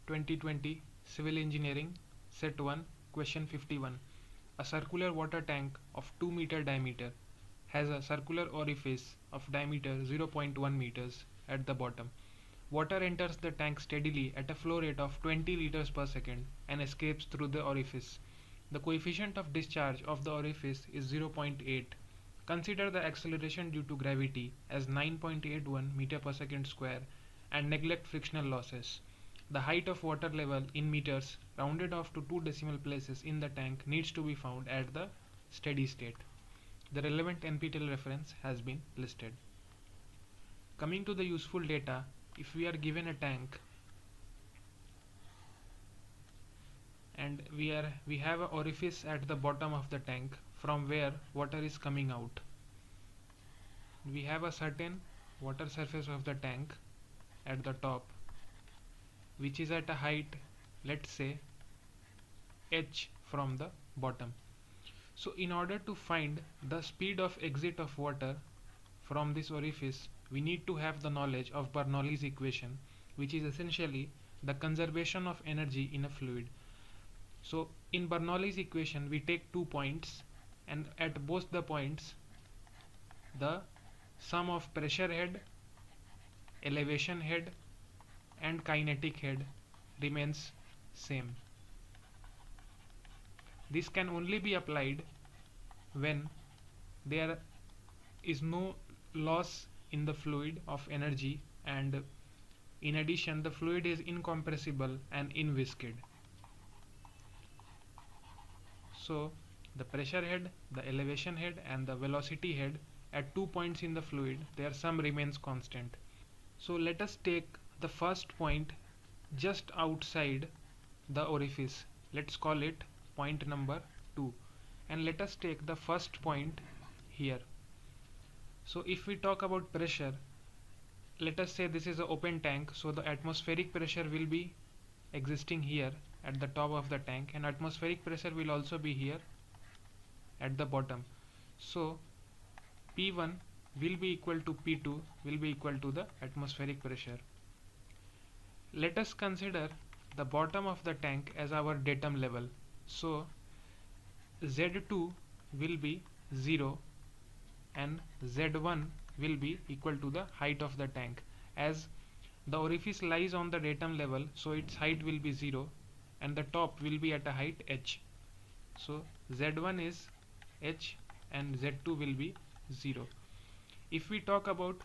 2020 Civil Engineering Set 1 Question 51. A circular water tank of 2-meter diameter has a circular orifice of diameter 0.1 meters at the bottom. Water enters the tank steadily at a flow rate of 20 liters per second and escapes through the orifice. The coefficient of discharge of the orifice is 0.8. Consider the acceleration due to gravity as 9.81 meter per second square and neglect frictional losses. The height of water level in meters rounded off to 2 decimal places in the tank needs to be found at the steady state. The relevant NPTEL reference has been listed. Coming to the useful data, if we are given a tank and we have an orifice at the bottom of the tank from where water is coming out. We have a certain water surface of the tank at the top which is at a height, let's say h from the bottom. So in order to find the speed of exit of water from this orifice, we need to have the knowledge of Bernoulli's equation, which is essentially the conservation of energy in a fluid. So in Bernoulli's equation we take 2 points, and at both the points the sum of pressure head, elevation head and kinetic head remains same. This can only be applied when there is no loss in the fluid of energy, and in addition the fluid is incompressible and inviscid. So the pressure head, the elevation head and the velocity head at 2 points in the fluid, their sum remains constant. So let us take the first point just outside the orifice. Let's call it point number 2, and let us take the first point here. So if we talk about pressure, let us say this is an open tank, so the atmospheric pressure will be existing here at the top of the tank, and atmospheric pressure will also be here at the bottom. So P1 will be equal to P2 will be equal to the atmospheric pressure. Let us consider the bottom of the tank as our datum level. So Z2 will be 0 and Z1 will be equal to the height of the tank. As the orifice lies on the datum level, so its height will be 0 and the top will be at a height h. So Z1 is h and Z2 will be 0. If we talk about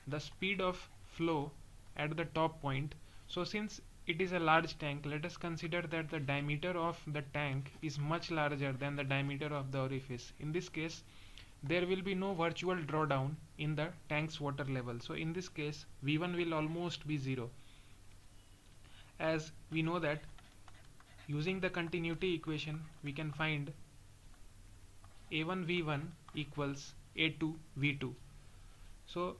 the speed of flow at the top point, so since it is a large tank, let us consider that the diameter of the tank is much larger than the diameter of the orifice. In this case, there will be no virtual drawdown in the tank's water level. So in this case, V1 will almost be 0, as we know that using the continuity equation we can find A1 V1 equals A2 V2. So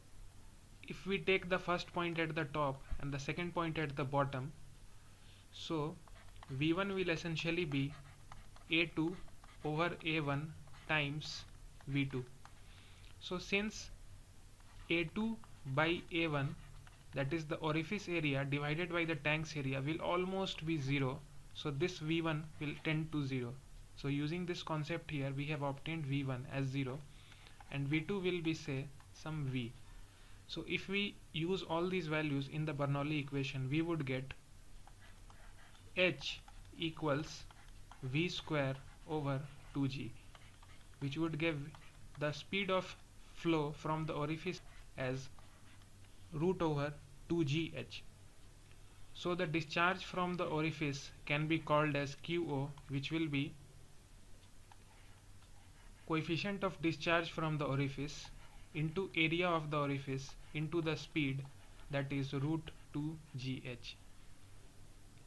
if we take the first point at the top and the second point at the bottom, so V1 will essentially be A2 over A1 times V2. So since A2 by A1, that is the orifice area divided by the tank's area, will almost be 0, so this V1 will tend to 0. So using this concept here, we have obtained V1 as 0 and V2 will be, say, some V. So if we use all these values in the Bernoulli equation, we would get H equals V square over 2G, which would give the speed of flow from the orifice as root over 2GH. So the discharge from the orifice can be called as QO, which will be coefficient of discharge from the orifice into area of the orifice into the speed, that is root 2GH.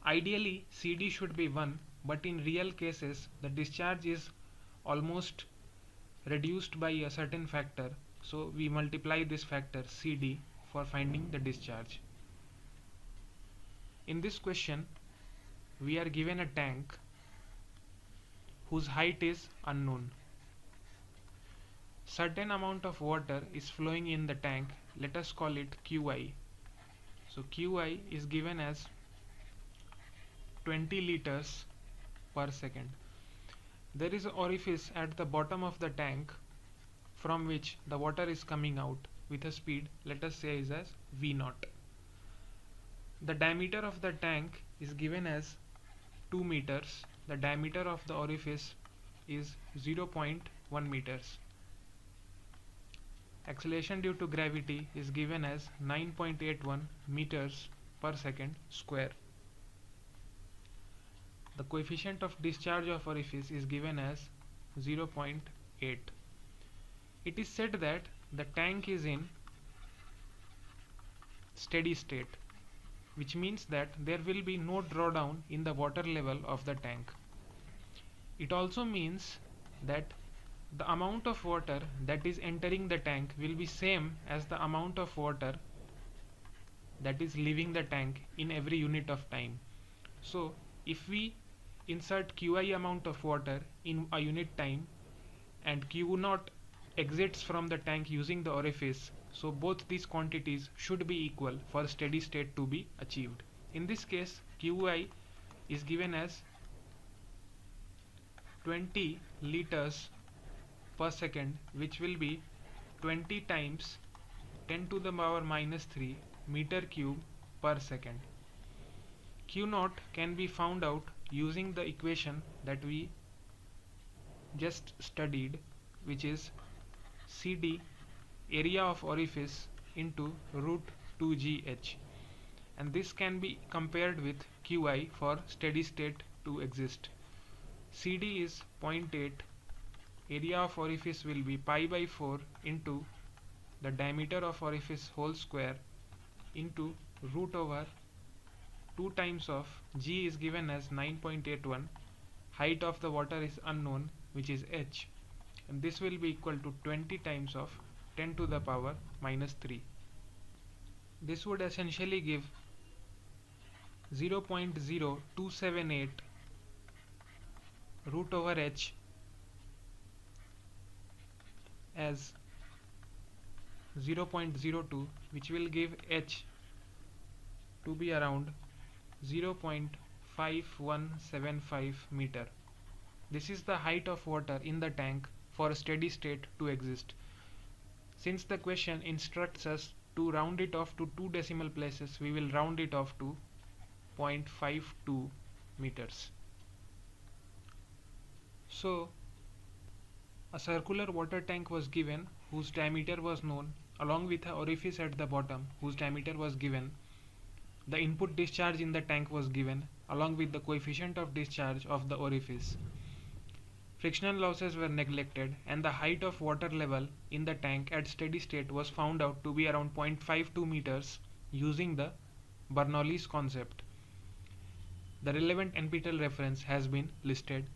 Ideally CD should be 1, but in real cases the discharge is almost reduced by a certain factor, so we multiply this factor CD for finding the discharge. In this question we are given a tank whose height is unknown. Certain amount of water is flowing in the tank, let us call it Qi. So Qi is given as 20 liters per second. There is an orifice at the bottom of the tank from which the water is coming out with a speed, let us say, is as V0. The diameter of the tank is given as 2 meters. The diameter of the orifice is 0.1 meters. Acceleration due to gravity is given as 9.81 meters per second square. The coefficient of discharge of orifice is given as 0.8. It is said that the tank is in steady state, which means that there will be no drawdown in the water level of the tank. It also means that the amount of water that is entering the tank will be same as the amount of water that is leaving the tank in every unit of time. So if we insert Qi amount of water in a unit time and Q0 exits from the tank using the orifice, so both these quantities should be equal for steady state to be achieved. In this case, Qi is given as 20 liters per second, which will be 20 times 10 to the power minus 3 meter cube per second. Q0 can be found out using the equation that we just studied, which is CD, area of orifice, into root 2gh, and this can be compared with Qi for steady state to exist. CD is 0.8, area of orifice will be pi by 4 into the diameter of orifice whole square into root over 2 times of g is given as 9.81, height of the water is unknown, which is h, and this will be equal to 20 times of 10 to the power minus 3. This would essentially give 0.0278 root over h as 0.02, which will give h to be around 0.5175 meter. This is the height of water in the tank for a steady state to exist. Since the question instructs us to round it off to 2 decimal places, we will round it off to 0.52 meters. So a circular water tank was given whose diameter was known, along with an orifice at the bottom whose diameter was given. The input discharge in the tank was given along with the coefficient of discharge of the orifice. Frictional losses were neglected, and the height of water level in the tank at steady state was found out to be around 0.52 meters using the Bernoulli's concept. The relevant NPTEL reference has been listed